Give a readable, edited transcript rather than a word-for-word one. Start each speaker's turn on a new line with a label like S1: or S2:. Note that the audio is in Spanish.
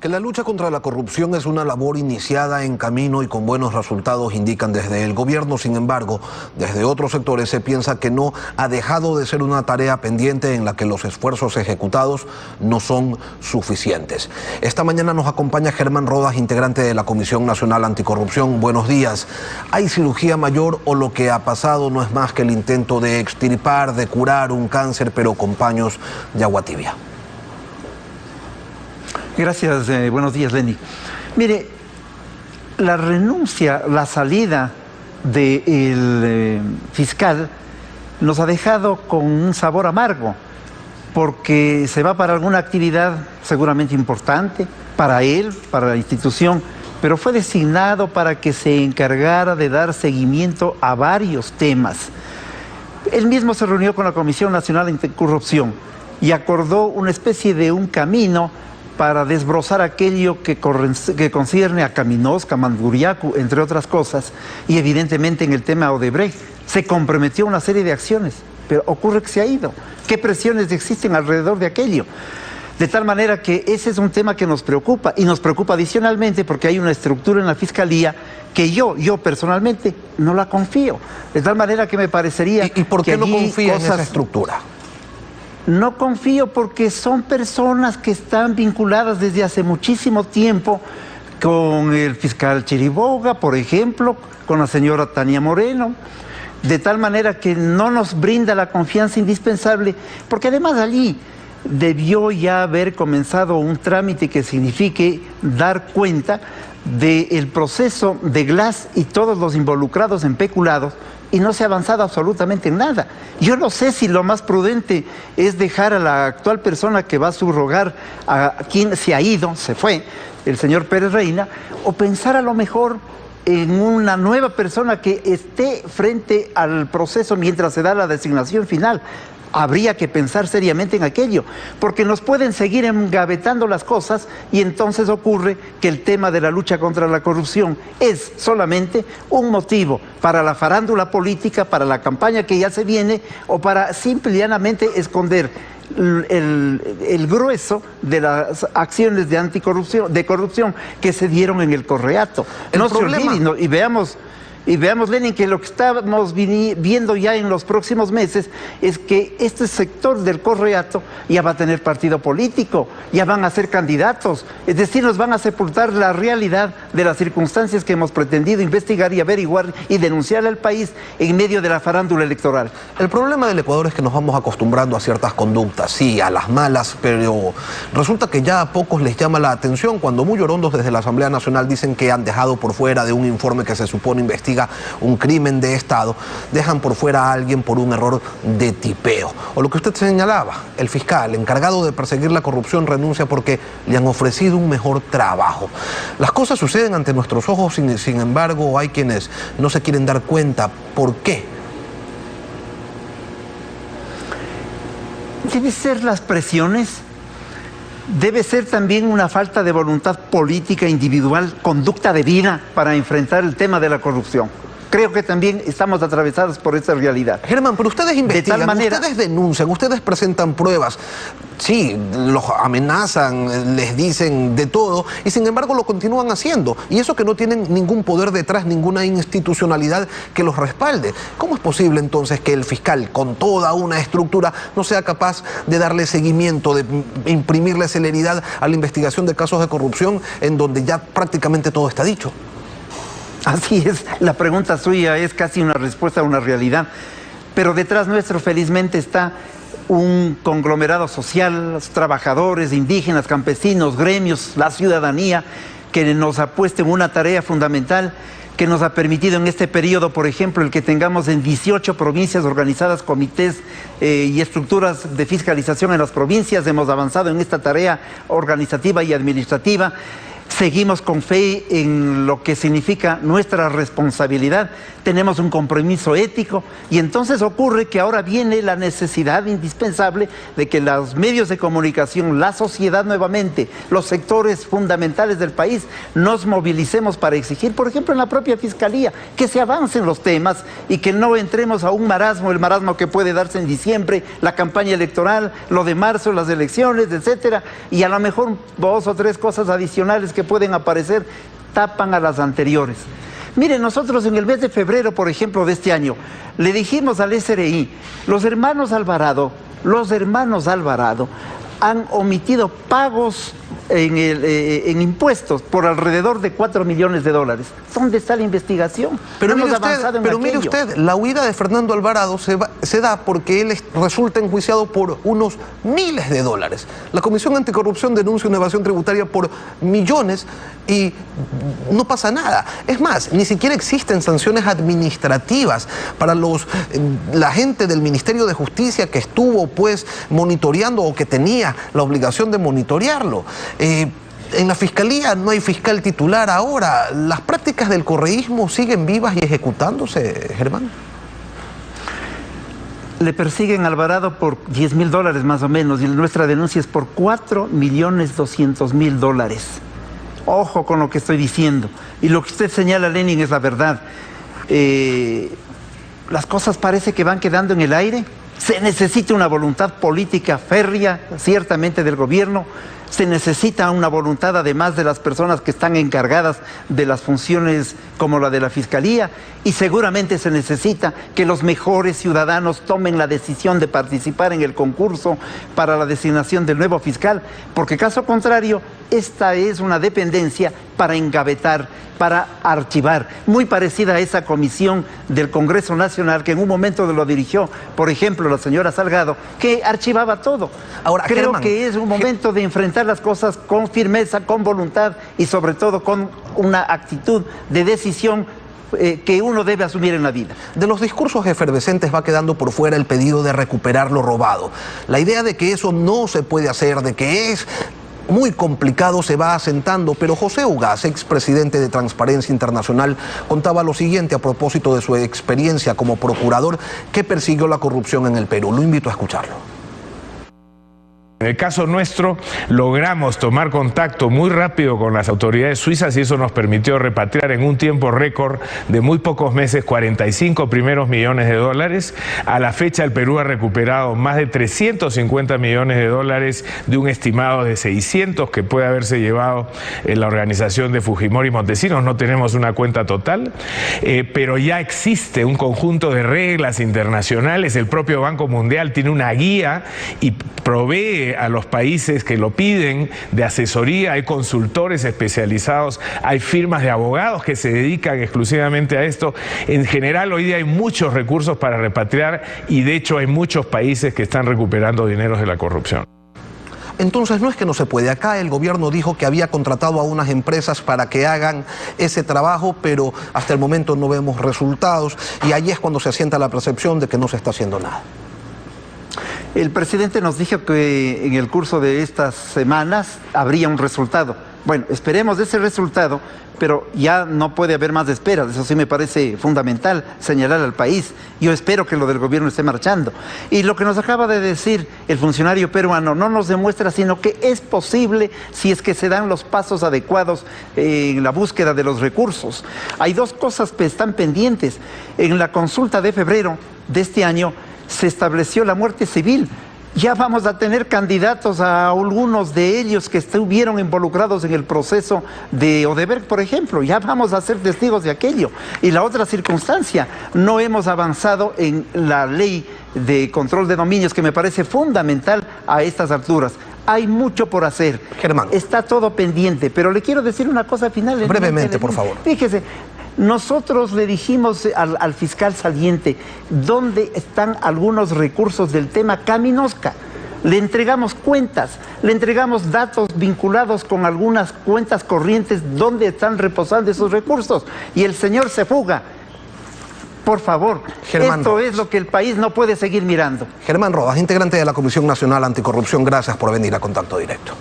S1: Que la lucha contra la corrupción es una labor iniciada en camino y con buenos resultados indican desde el gobierno. Sin embargo, desde otros sectores se piensa que no ha dejado de ser una tarea pendiente en la que los esfuerzos ejecutados no son suficientes. Esta mañana nos acompaña Germán Rodas, integrante de la Comisión Nacional Anticorrupción. Buenos días. ¿Hay cirugía mayor o lo que ha pasado no es más que el intento de extirpar, de curar un cáncer, pero con paños de agua tibia?
S2: Gracias, buenos días, Lenny. Mire, la renuncia, la salida del fiscal nos ha dejado con un sabor amargo, porque se va para alguna actividad seguramente importante, para él, para la institución, pero fue designado para que se encargara de dar seguimiento a varios temas. Él mismo se reunió con la Comisión Nacional Anticorrupción y acordó una especie de un camino para desbrozar aquello que concierne a Caminosca, Manduriacu, entre otras cosas, y evidentemente en el tema Odebrecht se comprometió a una serie de acciones, pero ocurre que se ha ido. ¿Qué presiones existen alrededor de aquello? De tal manera que ese es un tema que nos preocupa, y nos preocupa adicionalmente porque hay una estructura en la Fiscalía que yo personalmente no la confío. De tal manera que me parecería...
S1: ¿Y por qué no confía en esa estructura?
S2: No confío porque son personas que están vinculadas desde hace muchísimo tiempo con el fiscal Chiriboga, por ejemplo, con la señora Tania Moreno, de tal manera que no nos brinda la confianza indispensable, porque además allí debió ya haber comenzado un trámite que signifique dar cuenta del proceso de Glass y todos los involucrados en peculados, y no se ha avanzado absolutamente en nada. Yo no sé si lo más prudente es dejar a la actual persona que va a subrogar a quien se ha ido, se fue, el señor Pérez Reina, o pensar a lo mejor en una nueva persona que esté frente al proceso mientras se da la designación final. Habría que pensar seriamente en aquello, porque nos pueden seguir engavetando las cosas y entonces ocurre que el tema de la lucha contra la corrupción es solamente un motivo para la farándula política, para la campaña que ya se viene, o para simple y llanamente esconder el grueso de las acciones de anticorrupción, de corrupción que se dieron en el Correato. No se olviden, y veamos, Lenin, que lo que estamos viendo ya en los próximos meses es que este sector del Correato ya va a tener partido político, ya van a ser candidatos, es decir, nos van a sepultar la realidad de las circunstancias que hemos pretendido investigar y averiguar y denunciar al país en medio de la farándula electoral.
S1: El problema del Ecuador es que nos vamos acostumbrando a ciertas conductas, sí, a las malas, pero resulta que ya a pocos les llama la atención cuando muy orondos desde la Asamblea Nacional dicen que han dejado por fuera de un informe que se supone investiga un crimen de Estado, dejan por fuera a alguien por un error de tipeo. O lo que usted señalaba, el fiscal encargado de perseguir la corrupción renuncia porque le han ofrecido un mejor trabajo. Las cosas suceden ante nuestros ojos, sin embargo, hay quienes no se quieren dar cuenta. ¿Por qué?
S2: Debe ser las presiones. Debe ser también una falta de voluntad política individual, conducta de vida para enfrentar el tema de la corrupción. Creo que también estamos atravesados por esa realidad.
S1: Germán, pero ustedes investigan, de tal manera, ustedes denuncian, ustedes presentan pruebas. Sí, los amenazan, les dicen de todo y sin embargo lo continúan haciendo. Y eso que no tienen ningún poder detrás, ninguna institucionalidad que los respalde. ¿Cómo es posible entonces que el fiscal, con toda una estructura, no sea capaz de darle seguimiento, de imprimirle celeridad a la investigación de casos de corrupción en donde ya prácticamente todo está dicho?
S2: Así es, la pregunta suya es casi una respuesta a una realidad. Pero detrás nuestro, felizmente, está un conglomerado social, los trabajadores, indígenas, campesinos, gremios, la ciudadanía, que nos ha puesto en una tarea fundamental, que nos ha permitido en este periodo, por ejemplo, el que tengamos en 18 provincias organizadas comités y estructuras de fiscalización en las provincias. Hemos avanzado en esta tarea organizativa y administrativa. seguimos con fe en lo que significa nuestra responsabilidad, tenemos un compromiso ético y entonces ocurre que ahora viene la necesidad indispensable de que los medios de comunicación, la sociedad nuevamente, los sectores fundamentales del país, nos movilicemos para exigir, por ejemplo, en la propia Fiscalía, que se avancen los temas y que no entremos a un marasmo, el marasmo que puede darse en diciembre, la campaña electoral, lo de marzo, las elecciones, etcétera, y a lo mejor 2 o 3 cosas adicionales que pueden aparecer tapan a las anteriores. Miren, nosotros en el mes de febrero, por ejemplo, de este año, le dijimos al SRI, los hermanos Alvarado han omitido pagos en impuestos por alrededor de $4 millones. ¿Dónde está la investigación?
S1: Pero,
S2: no
S1: mire usted, la huida de Fernando Alvarado se da porque él resulta enjuiciado por unos miles de dólares. La Comisión Anticorrupción denuncia una evasión tributaria por millones y no pasa nada. Es más, ni siquiera existen sanciones administrativas para la gente del Ministerio de Justicia que estuvo pues monitoreando o que tenía la obligación de monitorearlo. En la Fiscalía no hay fiscal titular ahora. ¿Las prácticas del correísmo siguen vivas y ejecutándose, Germán?
S2: Le persiguen a Alvarado por $10.000 más o menos y nuestra denuncia es por $4.200.000. Ojo con lo que estoy diciendo. Y lo que usted señala, Lenin, es la verdad. Las cosas parece que van quedando en el aire. Se necesita una voluntad política férrea, ciertamente, del gobierno. Se necesita una voluntad además de las personas que están encargadas de las funciones como la de la Fiscalía, y seguramente se necesita que los mejores ciudadanos tomen la decisión de participar en el concurso para la designación del nuevo fiscal, porque caso contrario, esta es una dependencia para engavetar, para archivar, muy parecida a esa comisión del Congreso Nacional que en un momento lo dirigió, por ejemplo, la señora Salgado, que archivaba todo. Ahora, creo que es un momento de enfrentar las cosas con firmeza, con voluntad y sobre todo con una actitud de decisión que uno debe asumir en la vida.
S1: De los discursos efervescentes va quedando por fuera el pedido de recuperar lo robado. La idea de que eso no se puede hacer, de que es muy complicado, se va asentando, pero José Ugaz, expresidente de Transparencia Internacional, contaba lo siguiente a propósito de su experiencia como procurador que persiguió la corrupción en el Perú. Lo invito a escucharlo.
S3: En el caso nuestro, logramos tomar contacto muy rápido con las autoridades suizas y eso nos permitió repatriar en un tiempo récord de muy pocos meses 45 primeros millones de dólares. A la fecha, el Perú ha recuperado más de 350 millones de dólares de un estimado de 600 que puede haberse llevado en la organización de Fujimori y Montesinos. No tenemos una cuenta total, pero ya existe un conjunto de reglas internacionales. El propio Banco Mundial tiene una guía y provee a los países que lo piden de asesoría. Hay consultores especializados, hay firmas de abogados que se dedican exclusivamente a esto. En general, hoy día hay muchos recursos para repatriar y de hecho hay muchos países que están recuperando dineros de la corrupción.
S1: Entonces no es que no se puede. Acá el gobierno dijo que había contratado a unas empresas para que hagan ese trabajo, pero hasta el momento no vemos resultados y ahí es cuando se asienta la percepción de que no se está haciendo nada.
S2: El presidente nos dijo que en el curso de estas semanas habría un resultado. Bueno, esperemos de ese resultado, pero ya no puede haber más esperas. Eso sí me parece fundamental señalar al país. Yo espero que lo del gobierno esté marchando. Y lo que nos acaba de decir el funcionario peruano no nos demuestra sino que es posible si es que se dan los pasos adecuados en la búsqueda de los recursos. Hay 2 cosas que están pendientes. En la consulta de febrero de este año se estableció la muerte civil. Ya vamos a tener candidatos a algunos de ellos que estuvieron involucrados en el proceso de Odebrecht, por ejemplo. Ya vamos a ser testigos de aquello. Y la otra circunstancia, no hemos avanzado en la ley de control de dominios, que me parece fundamental a estas alturas. Hay mucho por hacer.
S1: Germán.
S2: Está todo pendiente, pero le quiero decir una cosa final.
S1: Brevemente, por favor.
S2: Fíjese. Nosotros le dijimos al fiscal saliente dónde están algunos recursos del tema Caminosca. Le entregamos cuentas, le entregamos datos vinculados con algunas cuentas corrientes donde están reposando esos recursos. Y el señor se fuga. Por favor,
S1: Germán
S2: esto
S1: Rodas.
S2: Es lo que el país no puede seguir mirando.
S1: Germán Rodas, integrante de la Comisión Nacional Anticorrupción, gracias por venir a Contacto Directo.